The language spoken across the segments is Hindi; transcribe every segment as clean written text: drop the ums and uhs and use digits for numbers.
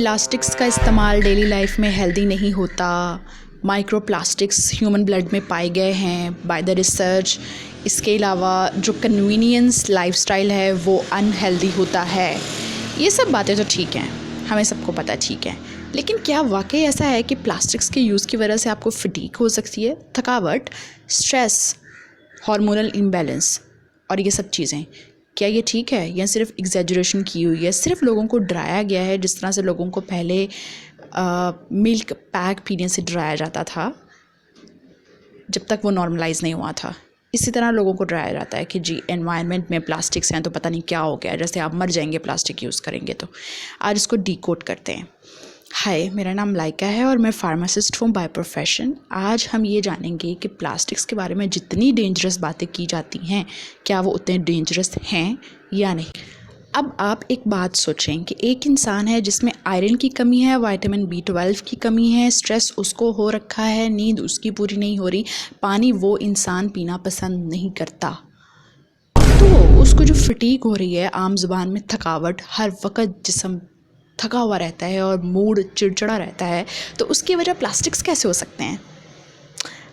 प्लास्टिक्स का इस्तेमाल डेली लाइफ में हेल्दी नहीं होता। माइक्रो प्लास्टिक्स ह्यूमन ब्लड में पाए गए हैं बाय द रिसर्च। इसके अलावा जो कन्वीनियंस लाइफस्टाइल है वो अनहेल्दी होता है। ये सब बातें तो ठीक हैं, हमें सबको पता ठीक है, लेकिन क्या वाकई ऐसा है कि प्लास्टिक्स के यूज़ की वजह से आपको फटीग हो सकती है, थकावट, स्ट्रेस, हार्मोनल इम्बैलेंस और ये सब चीज़ें? क्या ये ठीक है या सिर्फ एग्जैजरेशन की हुई है, सिर्फ लोगों को डराया गया है? जिस तरह से लोगों को पहले मिल्क पैक पीने से डराया जाता था जब तक वो नॉर्मलाइज नहीं हुआ था, इसी तरह लोगों को डराया जाता है कि जी एनवायरनमेंट में प्लास्टिक्स हैं तो पता नहीं क्या हो गया, जैसे आप मर जाएंगे प्लास्टिक यूज़ करेंगे तो। आज इसको डीकोड करते हैं। हाय, मेरा नाम लाइका है और मैं फार्मासिस्ट हूँ बाय प्रोफेशन। आज हम ये जानेंगे कि प्लास्टिक्स के बारे में जितनी डेंजरस बातें की जाती हैं, क्या वो उतने डेंजरस हैं या नहीं। अब आप एक बात सोचें कि एक इंसान है जिसमें आयरन की कमी है, विटामिन B12 की कमी है, स्ट्रेस उसको हो रखा है, नींद उसकी पूरी नहीं हो रही, पानी वो इंसान पीना पसंद नहीं करता, तो उसको जो फटीग हो रही है, आम ज़ुबान में थकावट, हर वक्त जिस्म थका हुआ रहता है और मूड चिड़चिड़ा रहता है, तो उसकी वजह प्लास्टिक्स कैसे हो सकते हैं?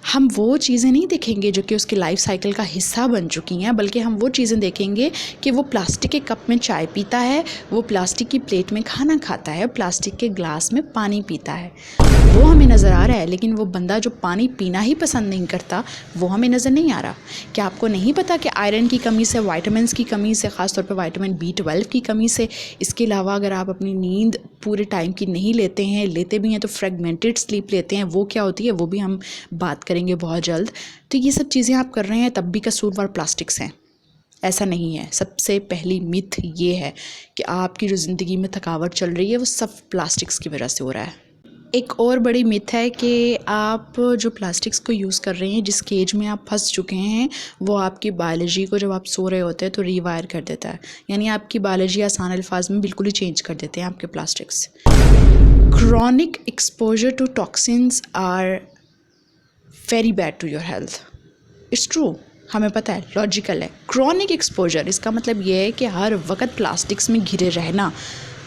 हम वो चीज़ें नहीं देखेंगे जो कि उसकी लाइफ साइकिल का हिस्सा बन चुकी हैं, बल्कि हम वो चीज़ें देखेंगे कि वो प्लास्टिक के कप में चाय पीता है, वो प्लास्टिक की प्लेट में खाना खाता है, प्लास्टिक के ग्लास में पानी पीता है। वो हमें नज़र आ रहा है, लेकिन वो बंदा जो पानी पीना ही पसंद नहीं करता वो हमें नज़र नहीं आ रहा। क्या आपको नहीं पता कि आयरन की कमी से, वाइटामिन्स की कमी से, ख़ासतौर पर विटामिन B12 की कमी से, इसके अलावा अगर आप अपनी नींद पूरे टाइम की नहीं लेते हैं, लेते भी हैं तो फ्रेगमेंटेड स्लीप लेते हैं, वो क्या होती है वो भी हम बात करेंगे बहुत जल्द। तो ये सब चीज़ें आप कर रहे हैं तब भी कसूरवार प्लास्टिक्स हैं, ऐसा नहीं है। सबसे पहली मिथ ये है कि आपकी जो ज़िंदगी में थकावट चल रही है वो सब प्लास्टिक्स की वजह से हो रहा है। एक और बड़ी मिथ है कि आप जो प्लास्टिक्स को यूज़ कर रहे हैं, जिस केज में आप फंस चुके हैं, वो आपकी बायोलॉजी को जब आप सो रहे होते हैं तो रीवायर कर देता है, यानी आपकी बायोलॉजी आसान अल्फाज में बिल्कुल ही चेंज कर देते हैं आपके plastics. Chronic exposure to toxins are very bad to your health. It's true, हमें पता है, लॉजिकल है। क्रॉनिक एक्सपोजर इसका मतलब ये है कि हर वक्त प्लास्टिक्स में घिरे रहना।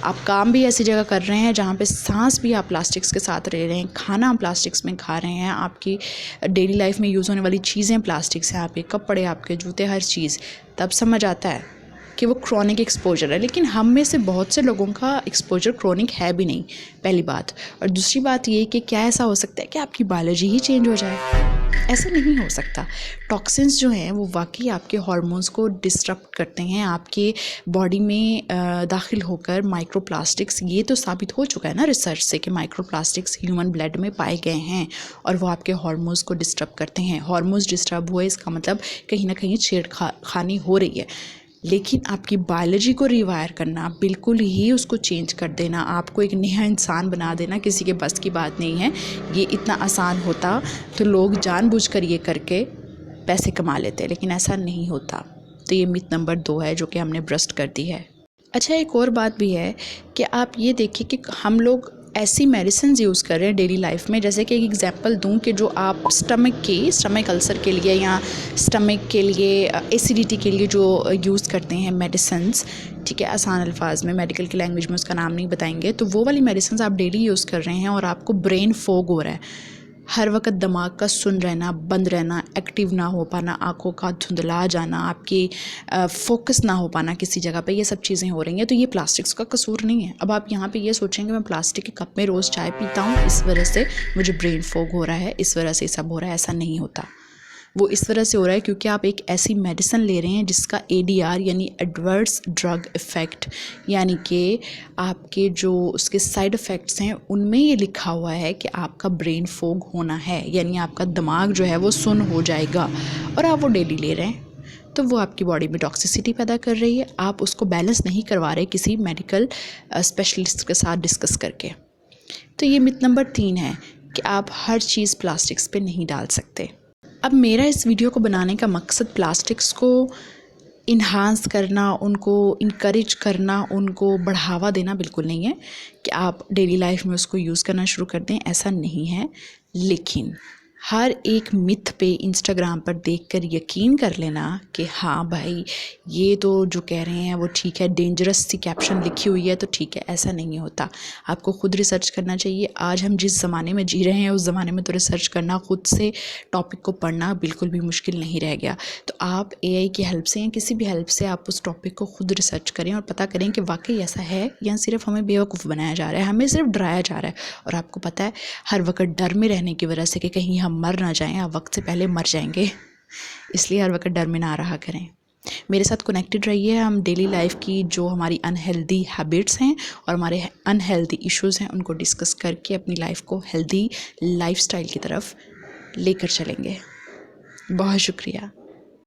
आप काम भी ऐसी जगह कर रहे हैं जहाँ पे सांस भी आप प्लास्टिक्स के साथ ले रहे हैं, खाना आप प्लास्टिक्स में खा रहे हैं, आपकी डेली लाइफ में यूज़ होने वाली चीज़ें प्लास्टिक्स हैं, आपके कपड़े, आपके जूते, हर चीज़, तब समझ आता है कि वो क्रॉनिक एक्सपोजर है। लेकिन हम में से बहुत से लोगों का एक्सपोजर क्रॉनिक है भी नहीं, पहली बात। और दूसरी बात ये कि क्या ऐसा हो सकता है कि आपकी बायोलॉजी ही चेंज हो जाए? ऐसा नहीं हो सकता। टॉक्सिन्स जो हैं वो वाकई आपके हार्मोन्स को डिस्टर्ब करते हैं, आपके बॉडी में दाखिल होकर माइक्रोप्लास्टिक्स, ये तो साबित हो चुका है ना रिसर्च से कि माइक्रोप्लास्टिक्स ह्यूमन ब्लड में पाए गए हैं और वो आपके हार्मोन्स को डिस्टर्ब करते हैं। हार्मोन्स डिस्टर्ब हुए इसका मतलब कहीं ना कहीं छेड़खानी हो रही है। लेकिन आपकी बायोलॉजी को रिवायर करना, बिल्कुल ही उसको चेंज कर देना, आपको एक नया इंसान बना देना, किसी के बस की बात नहीं है। ये इतना आसान होता तो लोग जानबूझकर ये करके पैसे कमा लेते, लेकिन ऐसा नहीं होता। तो ये मिथ नंबर 2 है जो कि हमने ब्रस्ट कर दी है। अच्छा, एक और बात भी है कि आप ये देखिए कि हम लोग ऐसी मेडिसिन यूज़ कर रहे हैं डेली लाइफ में, जैसे कि एक एग्जांपल दूं कि जो आप स्टमक अल्सर के लिए या स्टमक के लिए, एसिडिटी के लिए जो यूज़ करते हैं मेडिसिन्स, ठीक है, आसान अल्फाज में, मेडिकल की लैंग्वेज में उसका नाम नहीं बताएंगे, तो वो वाली मेडिसिन आप डेली यूज़ कर रहे हैं और आपको ब्रेन फॉग हो रहा है, हर वक्त दिमाग का सुन रहना, बंद रहना, एक्टिव ना हो पाना, आंखों का धुंधला जाना, आपकी फोकस ना हो पाना किसी जगह पे, ये सब चीज़ें हो रही हैं, तो ये प्लास्टिक्स का कसूर नहीं है। अब आप यहाँ पे ये सोचेंगे मैं प्लास्टिक के कप में रोज़ चाय पीता हूँ, इस वजह से मुझे ब्रेन फॉग हो रहा है, इस वजह से सब हो रहा है, ऐसा नहीं होता। वो इस वजह से हो रहा है क्योंकि आप एक ऐसी मेडिसिन ले रहे हैं जिसका ADR यानी एडवर्स ड्रग इफ़ेक्ट, यानी कि आपके जो उसके साइड इफ़ेक्ट्स हैं उनमें ये लिखा हुआ है कि आपका ब्रेन फॉग होना है, यानी आपका दिमाग जो है वो सुन्न हो जाएगा, और आप वो डेली ले रहे हैं तो वो आपकी बॉडी में टॉक्सिसिटी पैदा कर रही है। आप उसको बैलेंस नहीं करवा रहे किसी मेडिकल स्पेशलिस्ट के साथ डिस्कस करके। तो ये मिथ नंबर 3 है कि आप हर चीज़ प्लास्टिक्स पे नहीं डाल सकते। अब मेरा इस वीडियो को बनाने का मकसद प्लास्टिक्स को इन्हांस करना, उनको इनकरेज करना, उनको बढ़ावा देना बिल्कुल नहीं है कि आप डेली लाइफ में उसको यूज़ करना शुरू कर दें, ऐसा नहीं है। लेकिन हर एक मिथ पे इंस्टाग्राम पर देखकर यकीन कर लेना कि हाँ भाई ये तो जो कह रहे हैं वो ठीक है, डेंजरस सी कैप्शन लिखी हुई है तो ठीक है, ऐसा नहीं होता। आपको खुद रिसर्च करना चाहिए। आज हम जिस ज़माने में जी रहे हैं उस ज़माने में तो रिसर्च करना, खुद से टॉपिक को पढ़ना बिल्कुल भी मुश्किल नहीं रह गया। तो आप एआई की हेल्प से या किसी भी हेल्प से आप उस टॉपिक को खुद रिसर्च करें और पता करें कि वाकई ऐसा है या सिर्फ हमें बेवकूफ़ बनाया जा रहा है, हमें सिर्फ डराया जा रहा है। और आपको पता है हर वक्त डर में रहने की वजह से कि कहीं हम मर ना जाएं या वक्त से पहले मर जाएंगे, इसलिए हर वक्त डर में ना रहा करें। मेरे साथ कनेक्टेड रहिए। हम डेली लाइफ की जो हमारी अनहेल्दी हैबिट्स हैं और हमारे अनहेल्दी इश्यूज़ हैं उनको डिस्कस करके अपनी लाइफ को हेल्दी लाइफस्टाइल की तरफ लेकर चलेंगे। बहुत शुक्रिया।